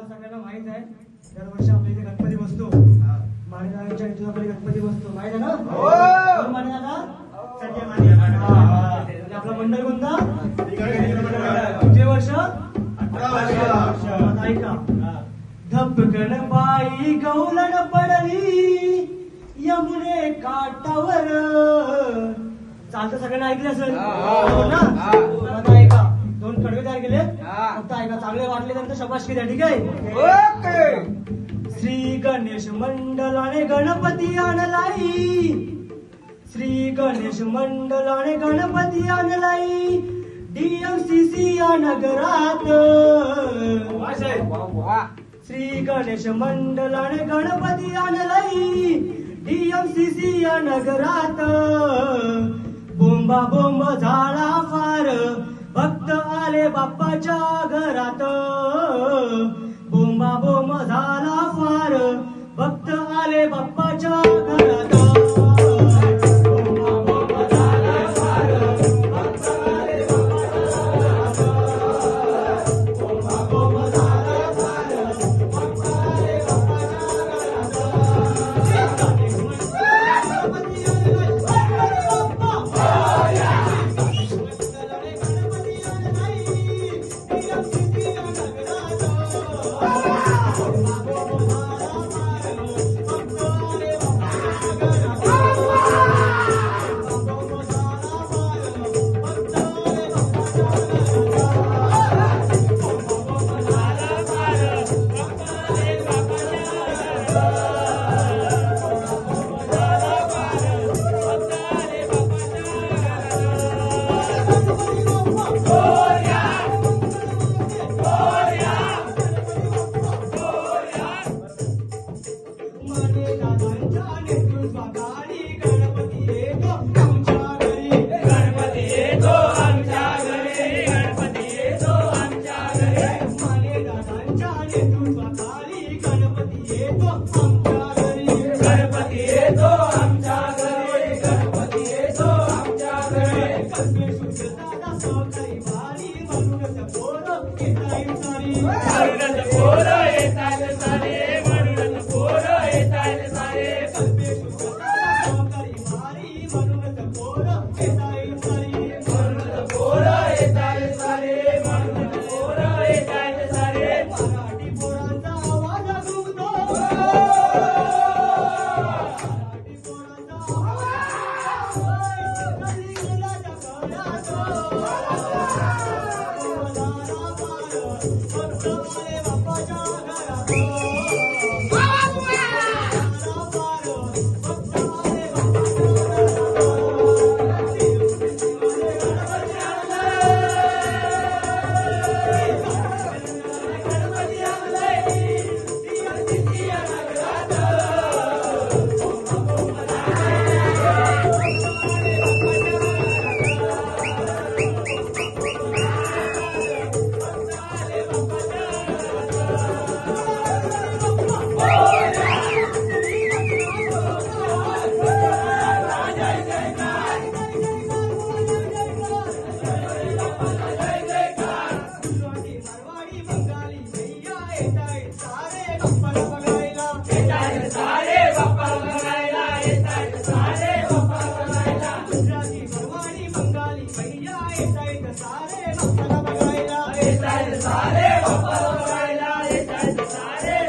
सगळ्यांना माहित आहे दरवर्षी आपल्या इथे गणपती बसतो माणिदादांच्या इथे आपल्या गणपती बसतो माहित आहे ना कोण माणिदादा सध्या आणि आपला मंडळ कोणता किती वर्ष 18 वर्ष ऐका धपकन बाई गवलन पडली यमुने काठावर चालतं सगळ्यांना ऐकलं असेल ना आता ऐका दोन कडवे तयार केले फक्त ऐका चांगले वाटले तर शबासकी द्या ठीक आहे श्री गणेश मंडळाने गणपती आणलाई श्री गणेश मंडळाने गणपती आणलाई DMCC या नगरात श्री गणेश मंडळाने गणपती आणलाई DMCC या नगरात बोंबा बोंब झाला फार भक्त आले बाप्पाच्या घरात बोंबा बोंब झाला फार भक्त आले बाप्पाच्या घरात सारे